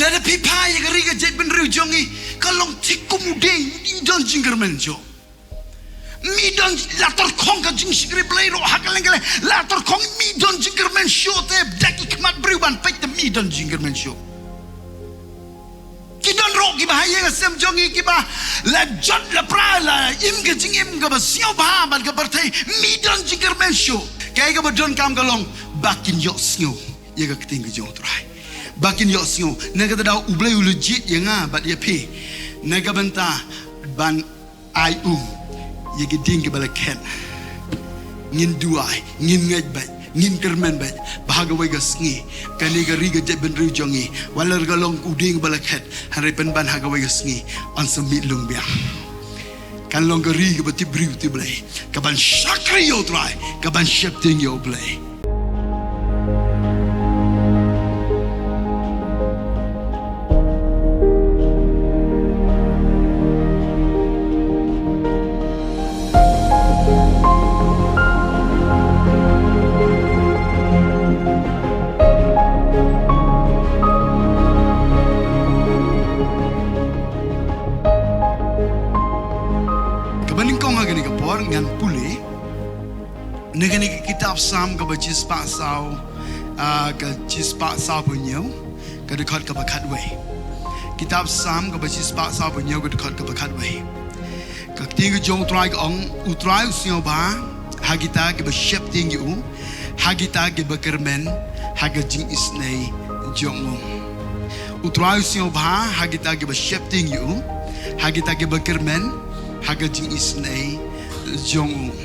Lada pipa yang riga jet ben riu jongi kalong tikum udeng don jingkyrmen jo. Mi don lator kong ka Jingshakri Blei ro hakaleng kale lator kong mi don jingkyrmen show te daki kemat beriban pek te mi don jingkyrmen show. Kidon ro ki bahaya sem jongi ki bah la jot la pra la im ke jingim ke ba siau ba ban ke partai mi don jingkyrmen show. Kai ke don kam kalong bakin yok siu ye ke ting ke jong trai. Bakin yok siu naga tadau U Blei legit ye nga bat ye pi naga benta ban ai ye ke ding ke balaket ngin duai ngin ngaj bat ngin kermen bat bahaga wai gasngi kani ga riga jet ben riu jongi walar galong uding balaket hari pen ban haga wai gasngi on semit lung biang kan long ga riga bati briu ti Blei kaban shakri yo try kaban shepting yo Blei. Negani kitab Sam ke bacis pak sau ke cis pak sau punya ke dekat ke bakat wei. Kitab Sam ke bacis pak sau punya ke dekat ke bakat wei. Ke tiga jong try ke ong utrai usia ba hagita ke bershep tinggi hagita ke berkermen haga jing isnei jong utrai usia ba hagita ke bershep tinggi hagita ke berkermen haga jing isnei jong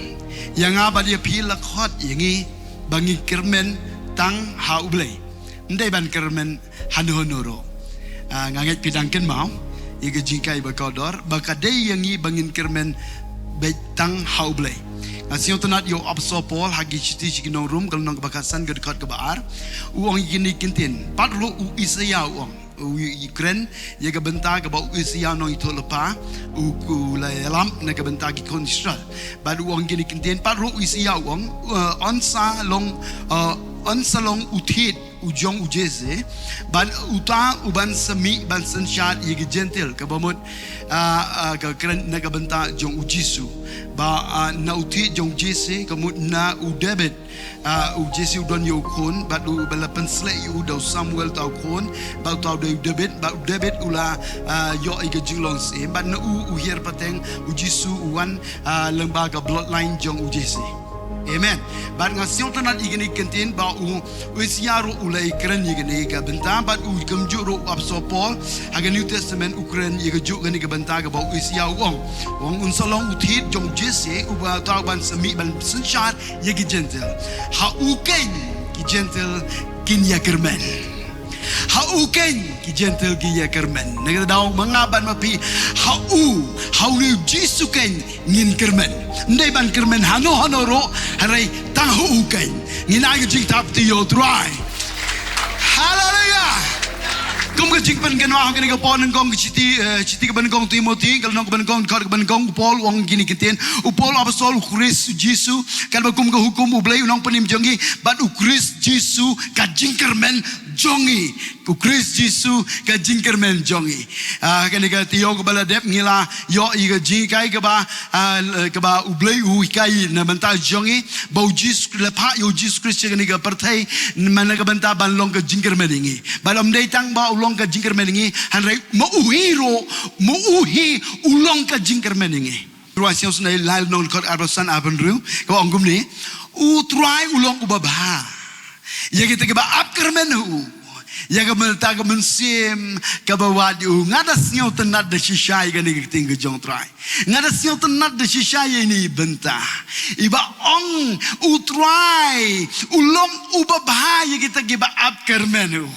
yang apa dia pilih khot yangi bangi kermen tang U Blei ndai ban kermen hanonoro nganget pidangken mau iga jingkai bakodor bakadai yangi bangin kermen betang U Blei ngasih tunat yo absopol hagi citi cikinong room kalau nong bakasan ke dekat ke baar uang gini kintin patro isaya uang Ukraine ya ke bentar ke bau usia no itu lepa uku lam na ke bentar ki konstral baru uang gini kintin patro usia uang onsa long utit ujong ujeze ban uta uban semi ban senshat ye gentle ke bamut ke kren na ke bentar jong ujisu ba na utit jong jese kemut na udebet ujesi udon yo kon batu balapan slek yu dau Samuel tau kon bau tau debet ula yo iga jinglong se ban na uhier pateng ujisu uwan lembaga bloodline jong ujesi. Amen. Bat ngasiong tanat igini kentin ba usiaro ulai keren igini ka benta bat gemjuk ro absopol haga New Testament Ukraine iga juk gani ka benta ka ba usia wong unsalong utit jong jese uba tau ban semi ban senshat yegi gentle ha uken ki gentle jingiasyylok Hauken ki gentle ki jingkyrmen. Negara daung mengaban mapi hau ni jisuken jingkyrmen. Ndai ban kyrmen hano ro harai tang hauken. Ngina jing tap ti yo try. Hallelujah. Kum ke jing pen ke no ke ne pon ngong citi ke ban ngong Timothy kalau ngong ban ngong kar ban ngong Paul wong gini kiten Paul apostol Kris Jesu kan bakum ke hukum U Blei unong penim jongi bat Kris Jesu ka jingkyrmen jongi ku Kris Jesu ka jingkyrmen jongi kan ke tio ke bala dep ngila yo i ke jingai ke ba U Blei u kai na banta jongi bau Jesu lepa yo Jesu Kris ke ke pertai mana ke banta ban long ke jingkyrmen ingi balom dei tang ba ulong ke jingkyrmen ingi hanrai mauhi ulong ke jingkyrmen ingi ruasiang sunai lal non kot arbasan abenru ko ongum ni utrai ulong ubabha ya kita ke ba apkermen ya ke melta ke mynsiem ke bawad ngada siau tenat de shishay ke ni ting ke jong trai ngada siau tenat de shishay ini bentah iba ong utrai ulong ubabha ya kita ke ba apkermen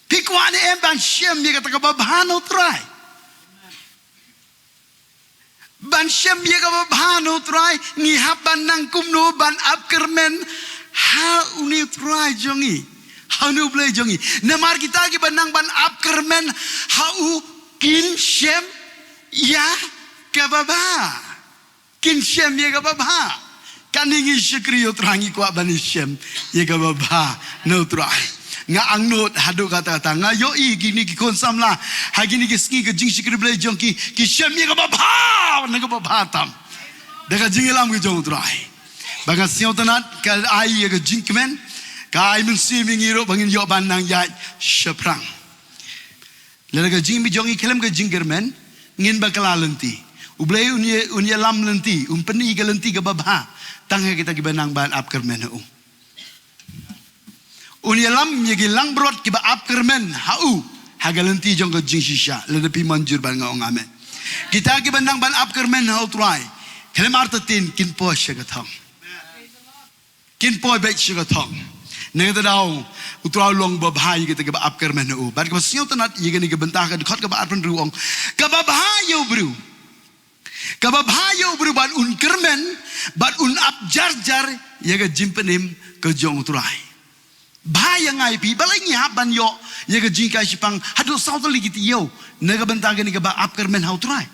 Pikwan embang shem dia kata kababhano try. Ban shem dia kababhano try ni haban nang kumno ban apkermen ha uni try jongi. Ha nu Blei jongi. Namar kita ki ban ban apkermen ha u kin shem ya kababa. Kin shem ya kababa. Kaningi syukri yo trangi kwa ban shem ya kababa no try. nga angnot hadu kata nga yo I gini ki konsam la ha gini ki ski ke Jingshakri blei jong ki shem ye ka ba na ka ba tam daga jingilam ki jong trai baga siau tanat ka ai ye ke jingkyrmen ka ai mynsiem ngiro bangin yo ban nang ya sheprang le ka jing mi jong I kelem ke jingkyrmen ngin bakala lenti U Blei unya lam lenti peni ke lenti ke ba tangga kita ki banang ban apkermen hu unya lam ye ki lang brot ki ba apkermen hau hagalenti jong ke jingshisha le depi manjur ban ngong amen kita ki banang ban apkermen hau trai kelem artatin kin po shagathang kin po be shagathang ne ta dau utrau long ba bhai kita ki ba apkermen hu ban ka siau tanat ye ni ke bentah ka khot ka ba apren ruong ka ba bhai yo bru ka ba bhai yo bru ban un kermen ban un ap jar ye ka jimpenim ke jong trai bahaya ngai pi balai nya ban yo ye ka jingai sipang hadu sautali giti yo ne ka bentang ni ka ba apkermen hau trai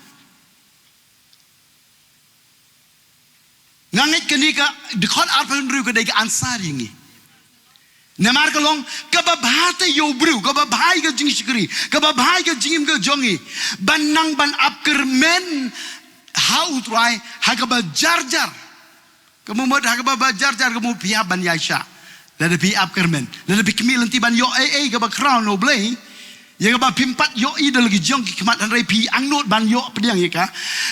ngangai kini ka dikhon arpan ru ka dai ka ansari ngi namar ka long ka ba bhate yo bru ka ba bhai ka jingshakri ka ba bhai ka jingim ka jongi ban nang ban apkermen hau trai ha ka ba jar kamu mod ha ka ba jar kamu pia ban yaisha Lada pi apkermen, lada pi kemil nanti ban yo ke ba crown U Blei, ye ke ba pimpat yo ida lagi jong ki kemat han pi angnot ban yo pediang ye ka,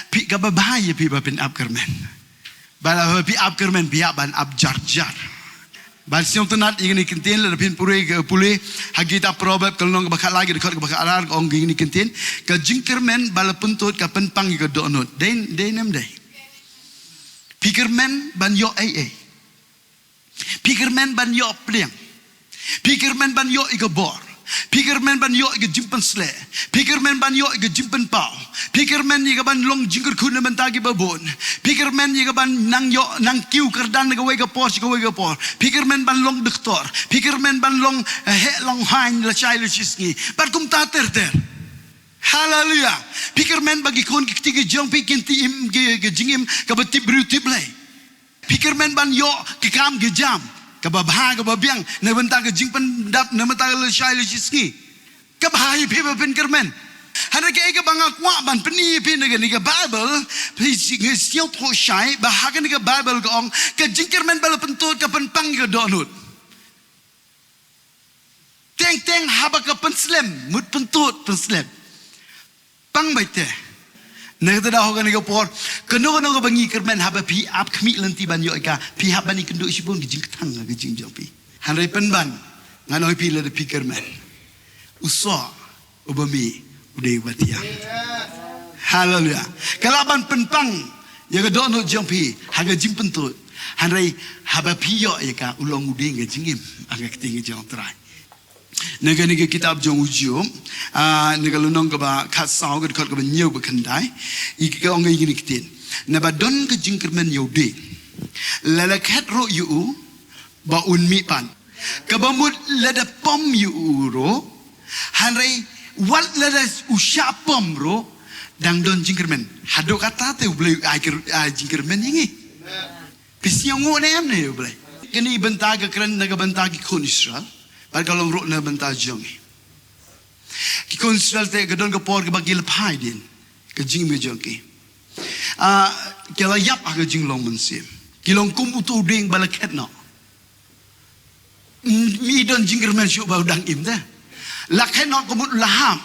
pi ka ba bahaya pi ba pin apkermen, bala pi apkermen pi ban ap jar. Ban siong tenat ingin ikintin lada pin pulih hagita probab kalau nong bakal lagi dekat bakal arar ong ingin ikintin, ka jingkyrmen bala puntut ka penpang ke donut, dei nem dei, pikirmen ban yo Pikirmen ban yo pliang. Pikirmen ban yo ika bor. Pikirmen ban yo ika jimpen sle. Pikirmen ban yo ika jimpen pau. Pikirmen ika ban long JINGKYRKHU na bantagi babon. Pikirmen ika ban nang yo nang kiu kerdan na gawai ka por. Pikirmen ban long doktor. Pikirmen ban long he long hain la chai la chisngi. Bar kum ta ter. Hallelujah. Pikirmen bagi kon kitiga jong pikinti im ke jingim ka batib Lei. Pikirmen ban yo ke kam ke jam ke babha ke babiang ne bentang ke jingpen dap ne bentang le shai le jiski ke bahai pe ben kermen hana ke banga kwa ban peni pe ne ke bible pe siau tho shai bahha ke bible ke ong ke jingkyrmen bal pentut ke penpang ke donut teng haba ke penslem mut pentut penslem pang baite ne ta dah hogan ke por keno ka bangi kermen haba pi ap khmi lanti ban yo ka pi haba ni kendo sibun ke jingtang ke jingjong pi han rei pen ban nganoi pi le pi kermen uso ubami udai batia haleluya kalaban penpang ya ke dono jong pi haga jimpentut han rei haba pi yo ya ka ulong udai ke jingim aga keting jong trai nega kitab jong ujium nega lunong ka ba khat saw ka khot ka ba nyeu ba khandai I ka ong ngi ni kitin na ba don ka jingkyrmen yo de la la khat ro yu ba un mi pan ka ba mut la da pom yu ro han rei wat la da usha pom ro dang don jingkyrmen hado kata te U Blei ai jingkyrmen ngi pisiong ngo ne am ne U Blei kini bentag ka kran na ka bentag ki khon Israel kalau rok na bentah jongi, kikon Israel te gedon ke por ke bagi lepai din ke jing me jongi, kalau yap aga jing long mynsiem, kilong kum utu ding balaket no, mi don jingkyrmen syuk bau dang im dah, laket no kumut laham,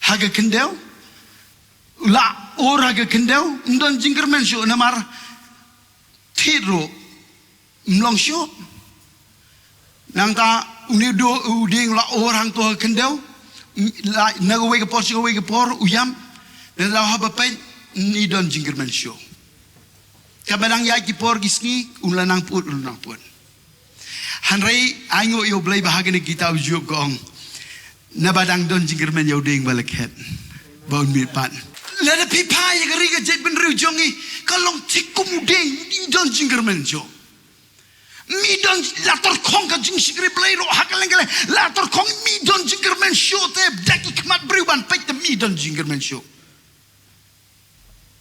haga kendau, la ora haga kendau, don jingkyrmen syuk namar tiro, mlong syuk. Nang ta unido uding la orang tu kendau la nagawai ke por uyam dan la haba pai ni don jingkyrmen show kabadang ya ki por gisni ulanang put hanrei aingo yo Blei bahagi ni kita ujuk gong na badang don jingkyrmen yo ding balaket baun mi pan la de pipa ya gari ke jet ben ru jongi kalong tikum ding ni don jingkyrmen show mi don lator kong ka Jingshakri Blei ro hakalengale lator kong mi don jingkyrmen show te daki kmat bruban pek te mi don jingkyrmen show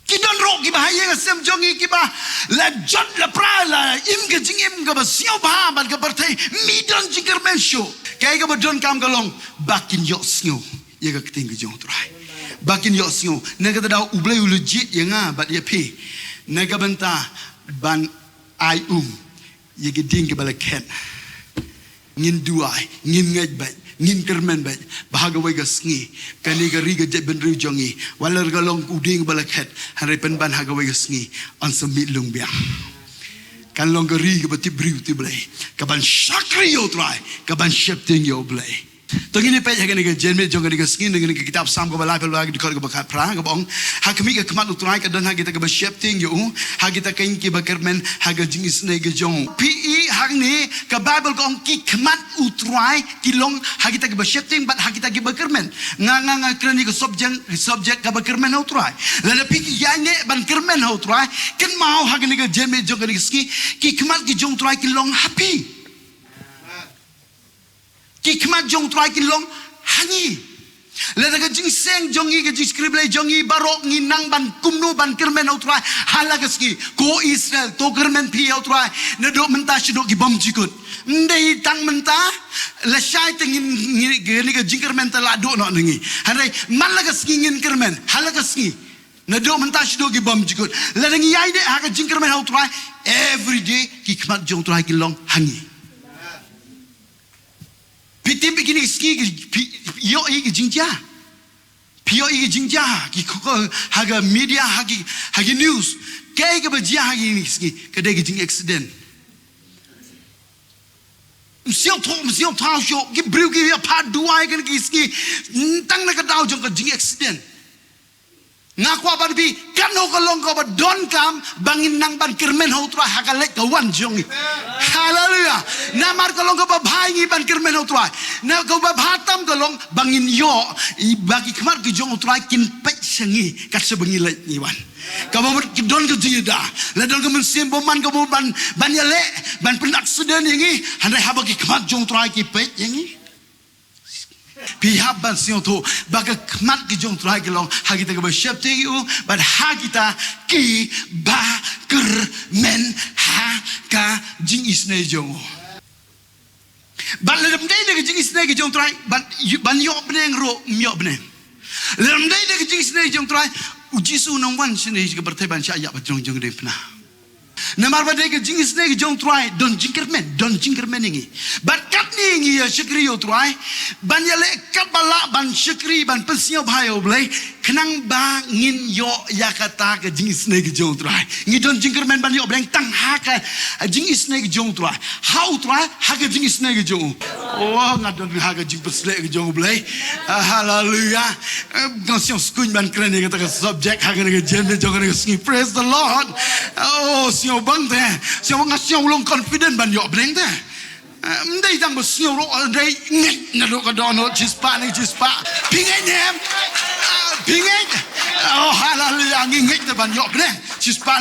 ki don ro ki bahaya ka sem jongi ki ba la jot la pra la im ke jingim ka ba siau ba ban ka partai mi don jingkyrmen show kai ka ba don kam ka long bakin yo sngap ye ka ting ke jong trai bakin yo sngap ne ka da U Blei legit ye nga bat ye pi ne ka benta ban ai ye ke ding ke bala ken ngin duai ngin ngai ba jingkyrmen ba bahagawai ga sngi kani ga riga je ben ru jongi walar ga long uding balakhet hare pen ban hagawai ga sngi on sumit lung biang kan long ga riga ba tibriu tiblei ka ban shakri yo trai ka ban shepting yo blei tongini pe ha ga jenme jong ga sngi ngani ga kitab sam ga balai pel ga dikor ga bakhat pra ga bong ha kami ga kmat utrai ka dan ha kita ga ba shepting yo ha kita kain ki bakyrmen ha ga jingis nei ga jong pe hang ni ka bible ko ki kmat utrai ki long ha kita ga ba shepting bat ha kita ga bakyrmen nga krani ga subject ga bakyrmen utrai la pi ki Iaineh ban kyrmen utrai ken mau ha ga jenme jong ga sngi ki kmat ki jong utrai ki long happy ki kmat jong trai ki long hangi le da jing seng jongi ga Khublei jongi barok ni nang ban kumno ban kyrmen utrai halagaski ko Israel to kyrmen pi utrai ne do menta shdo ki bom jikut ndei tang menta la shai tengin ni ga jingkyrmen ta la do no ngi hanai malagaski ngin kyrmen halagaski ne do menta shdo ki bom jikut le da ngi Iaineh ha ga jingkyrmen utrai every day ki kmat jong trai ki long hangi Pitim begini ski yo igi jingja pio igi jingja ki ko haga media hagi news kai ga bajia hagi ni ski kadai jing accident msiong thao sho ki briu ki pa duai kan ki ski tang na ka dau jong ka jing accident ngakwa ban bi kan ho ka long ka ba don kam bangin nang ban kyrmen ho tra ha ka lek ka wan jong hallelujah namar ka long ka ba bhai ngi ban kyrmen ho tra na ka ba bhatam ka long bangin yo bagi kmar ki jong tra kin pech sangi ka sebengi lek ni wan ka ba don ka jida la don ka mynsiem boman ka ban ya le ban pen accident ngi handai ha ba ki kmar jong tra ki pech ngi pihak ban siang tu baga kmat ki jong trai kelong hagita ke bersiap tinggi bad hagita ki ba kyrmen ha ka jing isne jong ban lem dai de jing isne ki jong trai ban yo beneng ro myo beneng lem dai de jing isne jong trai uji su nong wan sini ke bertai ban sya ya ba jong de pna namar badai ke jing isne ki jong trai don jingkyrmen ngi bat kat ni ngi ya shakri yo trai ban ya le kat bala ban shakri ban pensio bhai U Blei kenang ba ngin yo ya kata ke jing isne ki jong trai ngi don jingkyrmen ban yo bleng tang ha ka jing isne ki jong trai how trai ha ke jing isne ki jong oh ngadon ha ke jing pesle ki jong U Blei hallelujah gong skun ban kren ni kata subject ha ke jenme jong ke sing praise the Lord oh siang bang te siang bang siang ulong confident ban yo bleng te ndai tang bo siang ro ndai ngai na ro ka dono chispa pingai nem pingai oh hallelujah ngai te ban yo bleng chispa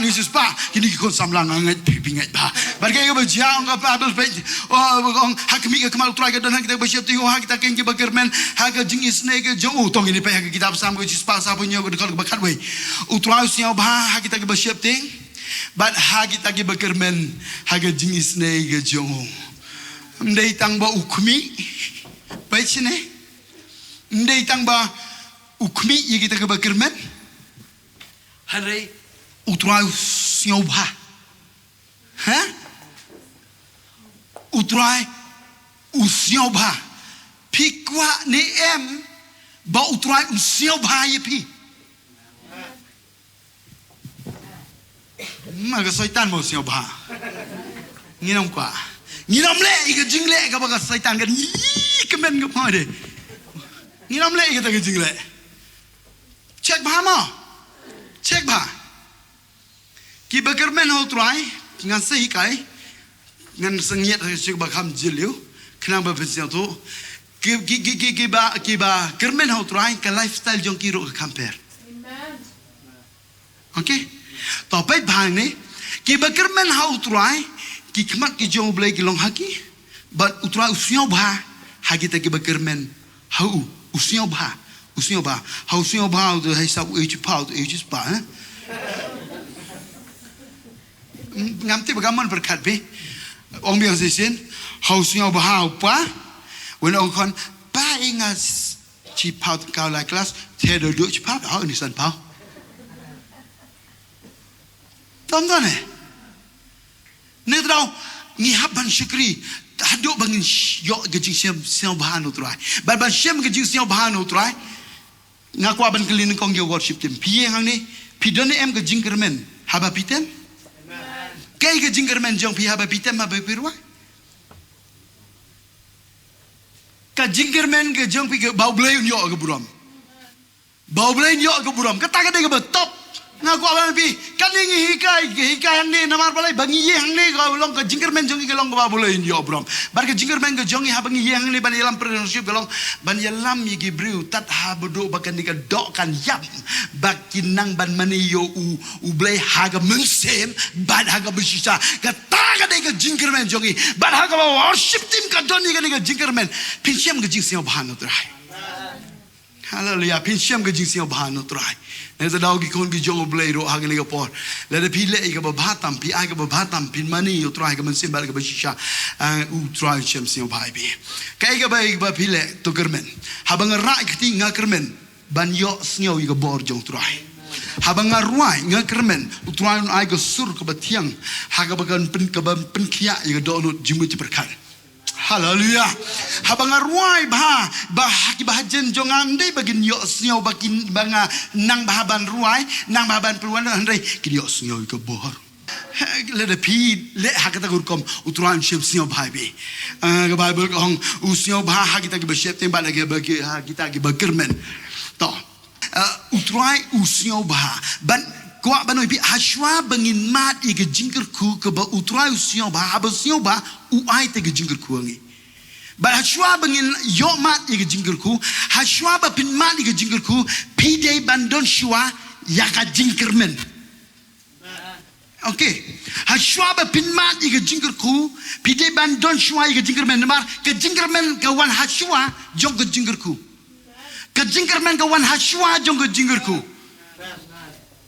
kini ki kon samlang ngai pingai ba barkai ka bajang ka bible page oh gong hakmi ka kamal try ka don kita bersiap tinggal ha kita ken ki bakyrmen ha ka jing isne ka jong tong ini pa ha kitab sam ko chispa sa punyo ko dekal bakat we utrai siang ba ha kita ka bersiap ting bat hagi tagi bakyrmen haga jingis nei ga jong ndai tang ba ukmi paichne ndai tang ba ukmi yigi tagi bakyrmen hare utrai siau ba ha utrai usiau ba pikwa ni em ba utrai usiau ba yepi maga syaitan mau siap bah, nginam kwa, nginam le, ikat jing le, kapa ka syaitan kan, kemen kapa de, nginam le, ikat jing le, cek bah mau, cek bah, ki bakyrmen hau try, ngan sih kai, ngan sengiat cek bakam jeliu, kenapa bersiap tu, ki bakyrmen hau try, ke lifestyle jong kiro ke compare, okay. Tapi bang ni, ki bakyrmen ha utrai, ki kmat ki jong Blei ki long haki, but utrai usiau bah, hagi ta ki bakyrmen ha usiau bah, ha usiau bah, tu hai sab uji pau tu uji spa, ngam ti bagaman berkat be ong biang sesin hau siau bahau pa when ong kon pa ingas chi pau kau lai kelas te do chi pau au ni san pau tom ton ne trao ni haban syukri haduk bangin yo gejing siau bahan utrai ban siam gejing siau bahan utrai ngaku aban kelin kong yo worship team pi hang ni pi don em gejing kermen haba piten kai gejing kermen jong pi haba piten haba pirwa ka jingkyrmen ke jong pi ke bau blei yo ke buram bau blei yo ke buram kata ka de ke betop ngaku aban pi kan ni hikai hang ni namar balai bangi ye hang ni ka long ka jingkyrmen jong ke long bau blei yo buram bar ke jingkyrmen ke jong ha bangi ye hang ni ban yalam partnership ke long ban yalam ye ke briu tat ha bodo bakan ni ka dok kan yap bakinang ban mani yo u blei ha ga mynsiem ban ha ga besisa kata ka de ke jingkyrmen jong i ban ha ga worship team ka don ni ka jingkyrmen pinsiam ke jing siau bahan utrai haleluya pinsiam ke jing siau bahan utrai Nesa dau ki kon ki jong blei ro ha ni ka por le de pi le ka ba batam pi ai ka ba batam pin mani yo trai ka man sim ba ka ba shisha u trai chem siau bai bi kai ka ba pi le to kermen ha bang ra ki nga kermen ban yo snyo i ka bor jong trai ha bang ruai nga kermen u trai ai ka sur ka ba tiang ha ka ba kan pen kia i ka do no jimu ti perkan haleluya habang ruai bah ki bahajen jongam dei bagin yo snyo bakin banga nang bahaban ruai nang bahaban peluan andai ki yo snyo ke bor le de pi le hakata gurkom utran ship snyo bhai be ke bible kong u snyo bha hakita ke beshep tem ba lagi bagi kita ke bagermen to utrai u snyo bha ban kuat banoi pi haswa bangin mat i ke jingkyrku ke ba utrai usia ba ha usia ba u ai te ke jingkyrku ngi ba haswa bangin yo mat i ke jingkyrku haswa ba pin mat i ke jingkyrku pi dei bandon shwa ya ka jingkyrmen okay haswa ba pin mat i ke jingkyrku pi dei bandon shwa i ke jingkyrmen mar ke jingkyrmen ka wan haswa jong ke jingkyrku ke jingkyrmen ka wan haswa jong ke jingkyrku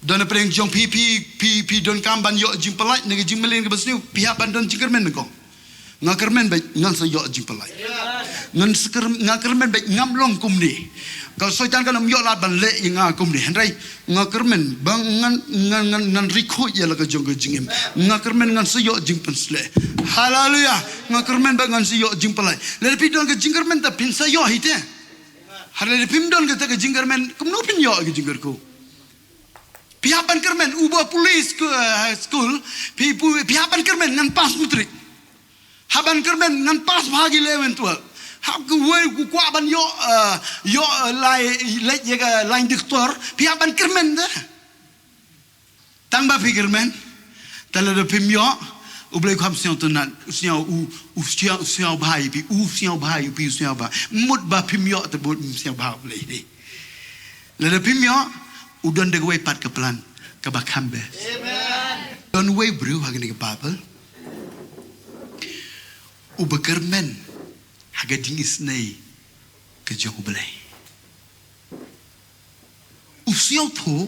dan pereng jong pi don kamban yo jing pelai nege jing melen ke besniu pihak bandon jingkyrmen ko ngakermen baik ngan sa yo jing pelai ngan ngakermen baik ngamlong kumni kalau soitan kan yo la ban le nga kumni hendrai ngakermen bang ngan riko ya la ke jong ke jingim ngakermen ngan sa yo jing pensle haleluya ngakermen baik ngan sa yo jing pelai le pi don ke jingkyrmen ta pin sa yo hite hale pim don ke jingkyrmen kumno pin yo ke jingkyrku Pihapan kermen ubah polis ke school pihapan kermen ngan pas mutrik haban kermen ngan pas bahagi lewen tual hab ku wei ku kwa ban yo lai je ka lain doktor pihapan kermen dah tang ba kermen tala de pim yo u blei kham siang tunan siang u siang bhai pi siang bhai pi siang ba mut ba pim yo te bot siang ba blei ni la de pim yo udon de way pat ke plan ke bakambe amen don way bru hagni ke bible u bekermen haga dingis nei ke jong blei u siau tho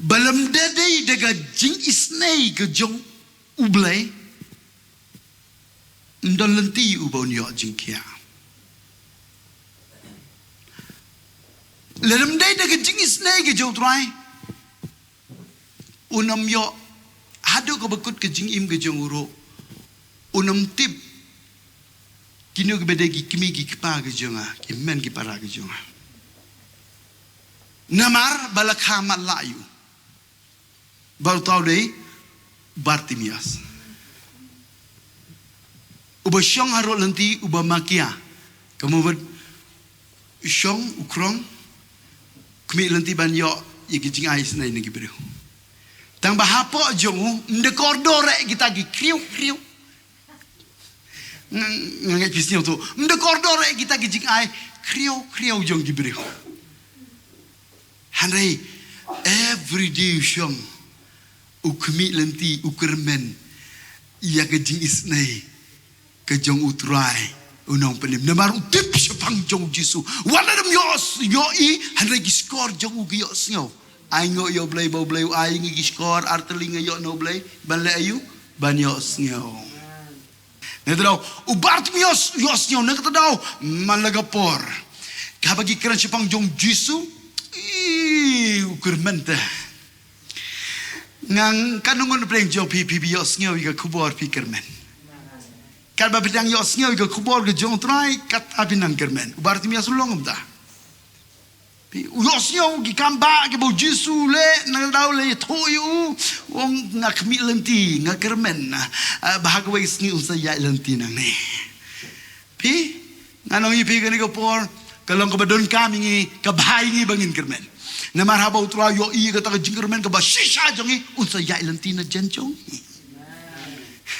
balam dei daga jing isnei ke jong u blei ndon lenti u bon yo jingkia Lerem dai da ke jingis nei ke jong trai unam yo hadu ko bekut ke jingim ke jong uro unam tip kinu ke bedegi kimi ki pa ke jonga ki men ki para ke jonga namar balakha malayu baru tahu dei Bartimias uba syong haro lenti uba makia kemudian syong ukrong kami lanti banyak yang jingai senai negi beriu. Tang bahapo jongu mendekordore kita gi kriu. Ngangai pisnya tu mendekordore kita gi jingai kriu jong gi beriu. Hanrei every day syong ukmi lanti ukermen ia ke jing isnai ke jong utrai. Unang pelim namar utip sepang jong Jesu wala dam yo i hanrei gi skor jong ugi yo snyo Aingo yo blei bo blei ai ngi skor artelinga yo no blei ban le ayu ban yo snyo. Nedro Bartimeus yo snyo ne katadaw malagapor. Kabagi kran sipang jong Jisu ukurmente. Ngang kanungon bleng jong pi yo snyo ga kubor pi kermen. Kalba bidang yo snyo ga kubor ga jong trai kat abinang kermen. Bartimeus longom da. Uyosnya gi kamba gi bo Jisu le na daw le toyu wong ngak mi lenti ngak kermen bahagway sni usa ya lenti nang ne pi nganong ipi gani ko por kalong ka badon kami ngi ka bahay ngi bangin kermen na marhaba utra yo i ka ta jingkyrmen ka ba shisha jongi usa ya lenti na jenjong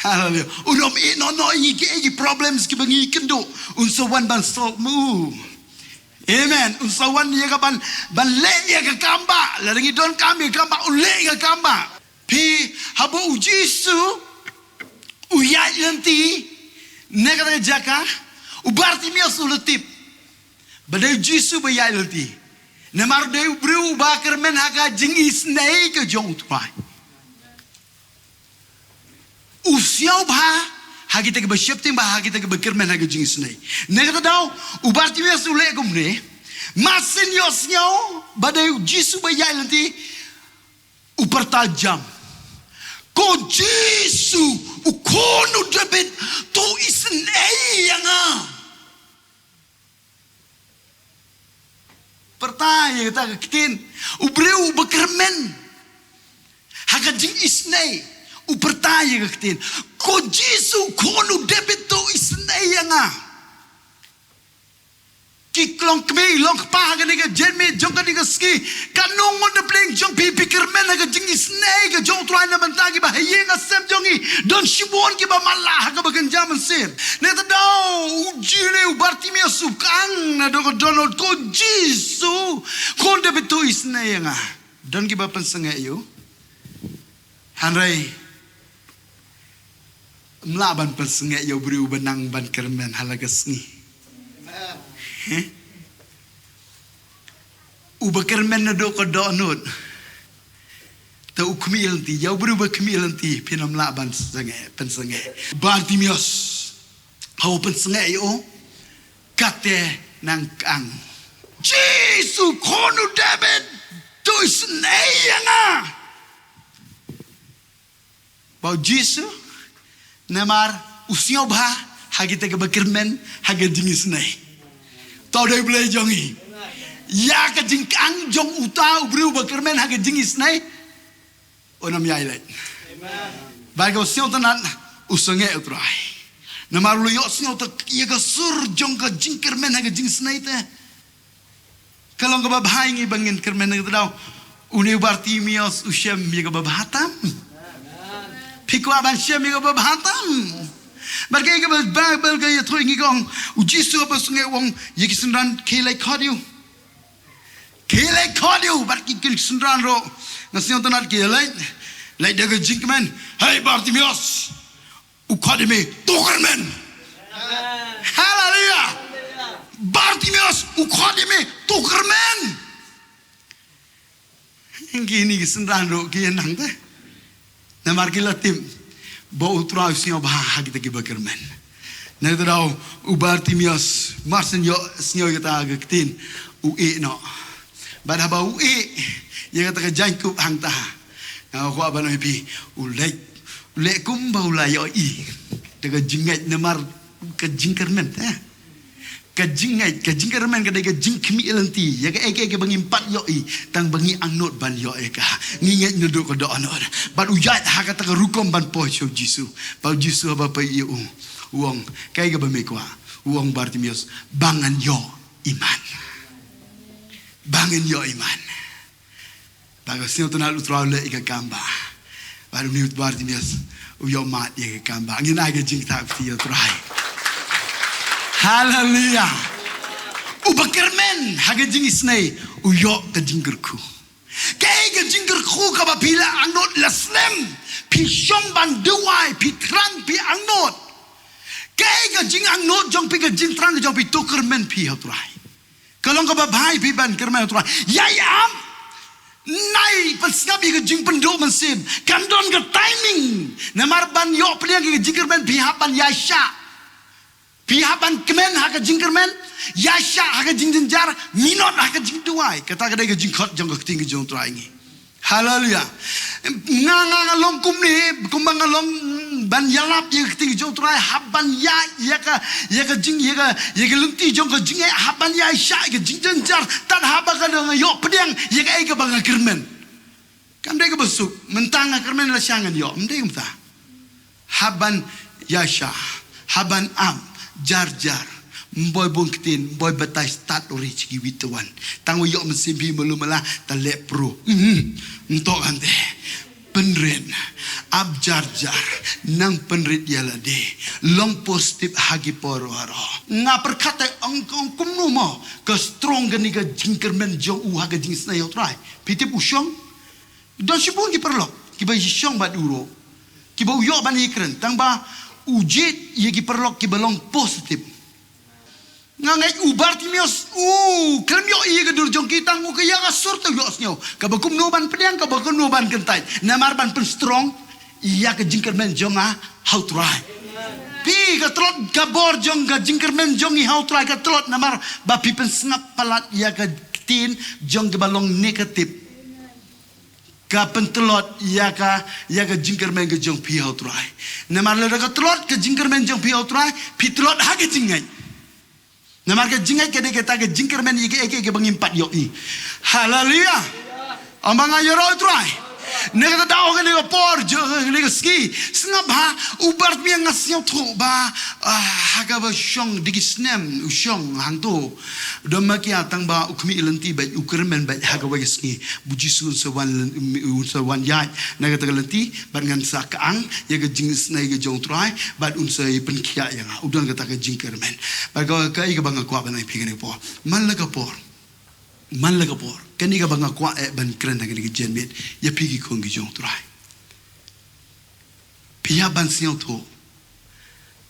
haleluya unom i no i problems ki bangi kendo unsa wan ban so mu. Amen. Unsawan dia ka ban le dia ka kamba. Larangi don kami kamba ule ka kamba. Pi habo Jisu uyat nanti negara Jaka Bartimeus uletip. Badai Jisu bayat nanti. Nemar deu bru bakermen haka jingis nei ke jong tuai. Usiau ba hagi tege besyepting bah hagi tege bekermen hagi jingis nei. Negara daw Bartimeus ule gumne masin yosnya badai Jisu bayai nanti upertajam. Ko Jisu ukono debit to isnei yang pertanya kita kitin ubreu bekermen hagi jingis nei. Upertanya kitin ko Jisu kono debit to isnei yang kiklong kmi long pa ga ni ga jenme jong ga ni ga ski kanong mon de pleng jong pi kermen ga jingis nei ga jong try na bantagi ba hayeng asem jongi don shibon ki ba malah ga bagan jaman sir ne ta do ujine Bartimeus kang na do donald ko Jisu kon de betu isnei nga don ki ba pensenge yo hanrai mlaban pensenge yo bru benang ban kermen halagas ni Ubakermen na do ko donut. Ta ukmil ti yaw berubah kemil ti pinam laban pensenge. Bartimeus hau pensenge yo kate nang kang. Jisu kono David to isneyanga. Bau Jisu namar usnyo ba hagi te bekermen hagi jingis nei. Tau dai blei jongi. Ya ka jingkang jong uta ubru bekermen hagi jingis nei. Onam yai lai. Amen. Bago sio tanan usenge utrai. Namar lu yo sio ta ye ka sur jong ka jingkyrmen hagi jingis nei te. Kalau ka babhai ngi bangin kermen ngi tau. Uni Bartimeus usem ye ka babhatam. Piku aban siem ye ka babhatam. Barkai ke Bible ke thoi ngi gong Jisu apa sungai wong ye kisundran kelai khodiu barki kisundran ro ngasio tonat kelai lai daga jingkyrmen hey Bartimeus ukadime tokermen haleluya Bartimeus ukadime tokermen ngini kisundran ro ki nang te namar kilatim Bau utra usnyo bah kita ki bekermen. Nedrau Bartimeus marsen yo snyo kita agaktin ue no. Bad haba ue ye kata ka jangkup hang ta. Na ko abano pi ule kum bau la yo i. Daga jingai nemar ka jingkyrmen ka jingkyrmen ka daga jingkmi elanti ya ka eke bangi empat yo i tang bangi angnot ban yo eka nginget nyuduk ko do anor ban ujat ha kata ka rukom ban po so Jisu pa Jisu ba pa i uong kai ka ba mekwa uong Bartimeus bangan yo iman bago sino tunal utraule ika kamba baru ni Bartimeus uyo mat ye ka kamba ngina ga jingtak ti utrai Haleluya. Ubakermen haga jingis nei uyo ka JINGKYRKHU. Kay ka JINGKYRKHU ka bapila angnot laslem pi syom ban Jowai pi trang pi angnot. Kay ka jing angnot jong pi ka jing trang jong pi tokermen pi hatrai. Kalong ka babay pi ban kermen hatrai. Yayam nai pensngap ye jing pendok mynsiem kandon ke timing namar ban yo peliang ke jingkyrmen pihak ban yasha pihak ban kemen ha ke jingkyrmen yasha ha ke jingjenjar minot ha ke jingduwai kata kedai ke jingkhot jong ke ting ke jong trai ngi haleluya nga long kum ni kumbang long ban yalap ye ke ting jong trai haban ya ke jing ye ke lungti jong ke jingai haban yasha ke jingjenjar tan haba ka dong yo pediang ye ke bang kermen kan dai ke besuk mentang kermen la syangan yo mendai mta haban yasha haban am jar boy bungkin boy batai start ori ciki witawan tangwo yo mynsiem melumala talek pro entok ante penren ab jar nang penrit yala de long positif hagi poro nga perkata angkong kumno mo ke strong gani ke jingkyrmen jong u haga jing snai try pitip usyong don shibun ki perlok ki ba yishong ba duro ki ba uyo ban ikren tang ba ujit ye ki perlok ki balong positif ngangai ubar timios klem yo iya kedur jong kitang ke yang asur tu yo snyo ka bakum no ban pediang ka bakum no ban kentai namar ban pen strong iya ke jingkyrmen jong how try pi ka trot gabor jong ka jingkyrmen jong how try ka trot namar ba pi pen sngap palat iya ke tin jong ke balong negatif ka pentelot iya ka jingkyrmen ke jong pi how try namar le ka trot ke jingkyrmen jong pi how try pi trot ha ke jingai namar ke jingai ke kita ke jingkyrmen ke bangimpat yo i haleluya amang ayoro try nega tao ke nega por jo nega ski sngap ha ubart mi ngasyo tho ba haga ba shong digisnem ushong hangto domaki atang ba ukmi ilenti ba ukermen ba haga wa ski buji sun sawan yai nega tagalenti ban ngan sa kaang ye ke jingis nai ke jong try ba unsai penkia yang udon kata ke jingkyrmen ba ka i ke bang kwa ban ai pigene po man la ka por kani ka bang kwa ban kren nagi ke jenbet ya pigi kong ke jong try pia ban siang tho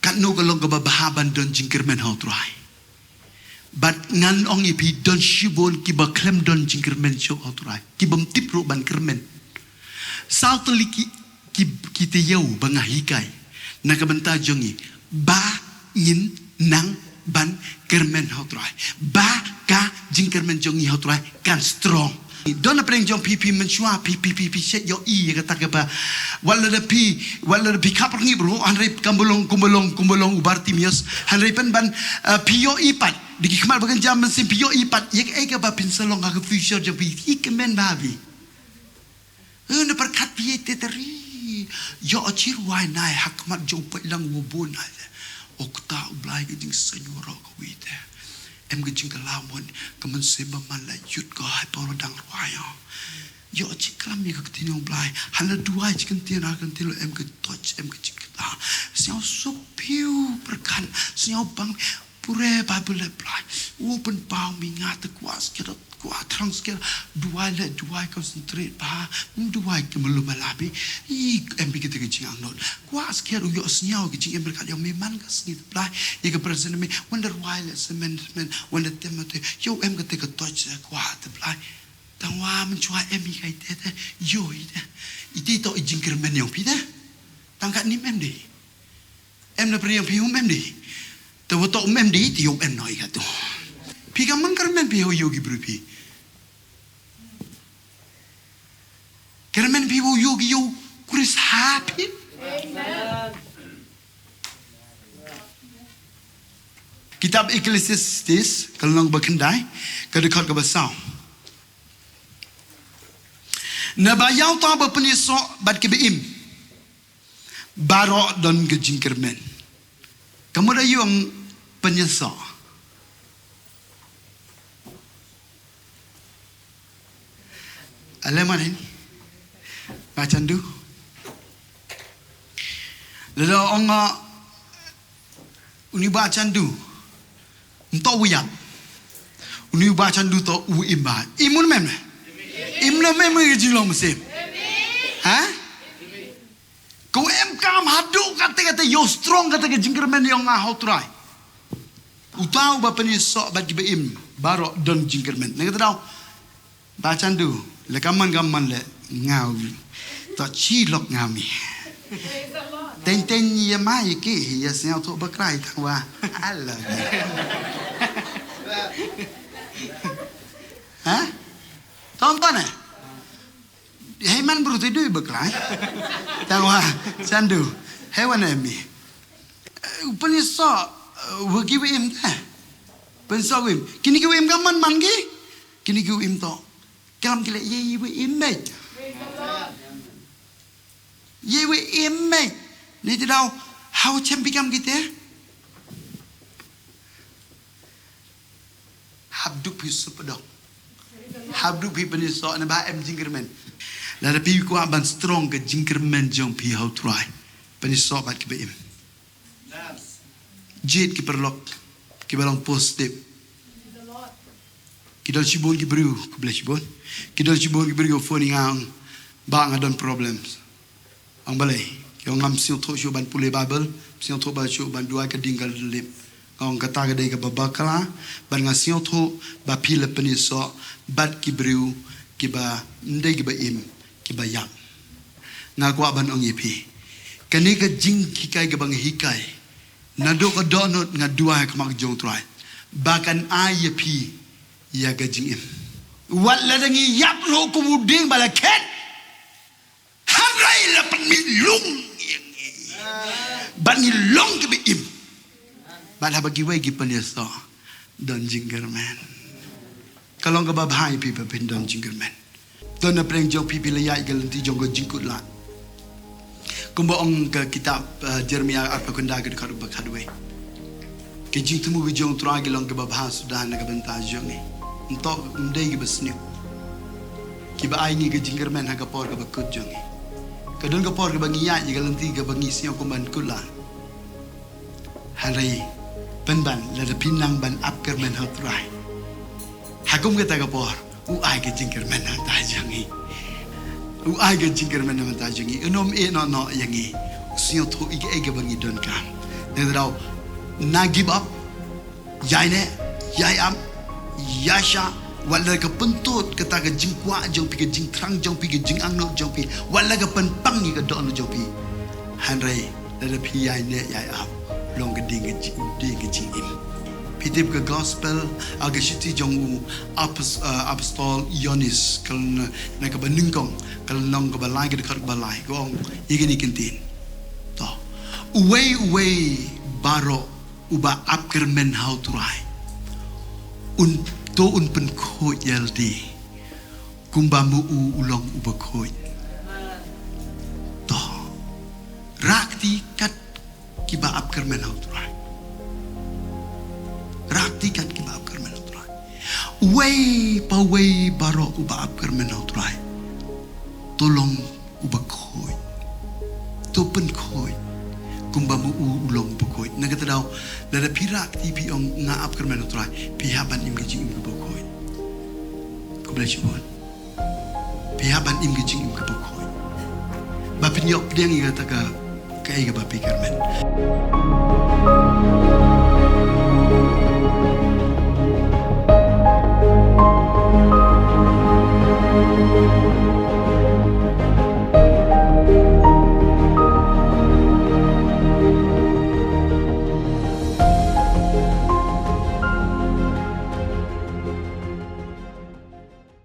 kat no ka long ka ba ban don jingkyrmen how try bat ngan ong ipi don shibun ki ba klem don jingkyrmen show how try ki bam tipro ban kermen sao to liki ki te yau banga hikai na ka banta jongi ba ngin nang ban kermen how try ba ka jingkyrmen jongi how try kan strong don apreng jong pipi menchua pipi set yo i kata ke ba wala de pi kapar ngi bro anre kumbolong ubartimios hanre pen ban pio ipat digi kemal bagan jam mynsiem pio ipat ye ke ba pinsalong ka future jong pi ikmen babi na perkat pi teteri yo achir wai nai hakmat jong pelang wobon okta U Blei ke jing senyora ko wite em ke jing kalamon ke mynsiem man la yut ko hai poro dang royo yo chiklam mi ke tin U Blei hala duai chikan tin akan tilo em ke touch em ke chikta siao so piu perkan siao bang pure bible Blei open pau mi ngat kuas ke kwa transfer duai concentrate pa duai ke melumalabi I MP kita ke jingang not kwa asker yo sniao ke jing berkat yo meman ka snit Blei ye ke present me wonder why let's amendment wonder temate yo em ke ke touch kwa te Blei tangwa mencua em kai te yo ite to jingkyrmen yo pi de tangkat nim em de em na priang pi em de te woto em de ti yo em noi ka tu pi ka mangkyrmen pi yo yogi brupi Kermen piwo yogi yo kuris happy. Kitab Ecclesiastes kalau berkendai kedekat ke besar. Nabayau ta berpenisok bad kebeim. Barok dan ke jingkyrmen. Kamu dah yung penyesok. Alaman ini. Macam tu. Lalu orang uni bacaan tu, entah uyap. Uni bacaan tu tu uimba. Imun mem. Imun mem yang mynsiem. Ha? Kau kam haduk kata yo strong kata ke jingkyrmen yang ngah try. Utau bapa ni sok bagi beim barok don jingkyrmen. Nak kata tahu. Bacan tu, le kaman le ngau, tak cilok ngami. Ten ya mai ke ya siang tu berkerai tak wah. Allah. Hah? Tonton eh? Heman berutai dui berkerai. Tak wah, sandu. Hewan emi. Penisok, wagi wim dah. Penisok wim. Kini wim kaman mangi. Kini wim to. Kalam kile ye wim mej. Ye wim mej. Ni tidak how cempikam kita. Habduk pisu pedok. Habduk pi penisok na ba em jingkyrmen. Lada pi ku aban strong ke jingkyrmen jong pi how try. Penisok bat ke beim. Jit ki perlok ki balong positif. Kita Shibun ki beriu Khublei Shibun. Kita Shibun ki beriu phone ngang ba ngadon problems. Ang balai ki ngam siu tho shu ban pule Bible, siu tho ba shu ban dua ke dinggal lip. Ngong kata ke dei ke babakala ban ngasiu tho ba pile penisok bat ki beriu ki ba ndai ki ba im ki ba yang. Ngaku aban ong yipi. Kani ke jing kikai ke bang hikai. Nado ke donut ngadua ke mak jong try. Bahkan ayapi ya ke jingim. Wat ladangi yap lo kumuding balaket. Hamrai lapan milung. Ban milung ke beim. Ban habagi wei ki penyeso don jingkyrmen. Kalau ke babhai pi pin don jingkyrmen. Don na preng jong pi layai ke lenti jong ke jingkut lat. Kumbaong ke kitab Jeremia apa kunda ke dekat KYRKHU. Ke jing temu ke jong tra ke long ke babha sudah na ke benta jong ni. Entok ndai ke besniu. Ki ba ai ni ke jingkyrmen ha ke por ke bekut jong ni. Ke don ke por ke bangi ya ke lenti ke bangi siang kumban kula. Hari penban la de pinang ban ap kermen ha trai. Hakum ke ta ke por u ai ke jingkyrmen ha ta jong ni. Ai ke jingkyrmen nama tajangi enom no yangi sio tho ige bangi don kam ne dau na give up Iaineh Iam Yasha wala ke pentut kata ke jingkwa jong pi ke jingtrang jong pi ke jingang no jong pi wala ke penpang ni ke don jong pi hanrai da pi Iaineh Iam long ke ding ke jingim pitip ke gospel aga shiti jong apostol Yonis kal na ka baningkong kal nong ka balai ke dekat balai gong igini kintin to uwei baro uba apkermen how to rai un to un pen kho yaldi kumbamu ulong uba khoi to rakti kat kiba apkermen how to rai rakti kan ki baap kermen utrai wei baro u baap kermen utrai tolong u bakhoi to pen khoi kumbamu ulong bakhoi naga tadau lada pirak ti pi ong ngaap kermen utrai pi haban im gijing im bakhoi Khublei Shibun pi haban im gijing im bakhoi ba pinyok pdeng i kata ka kai ga ba pi kermen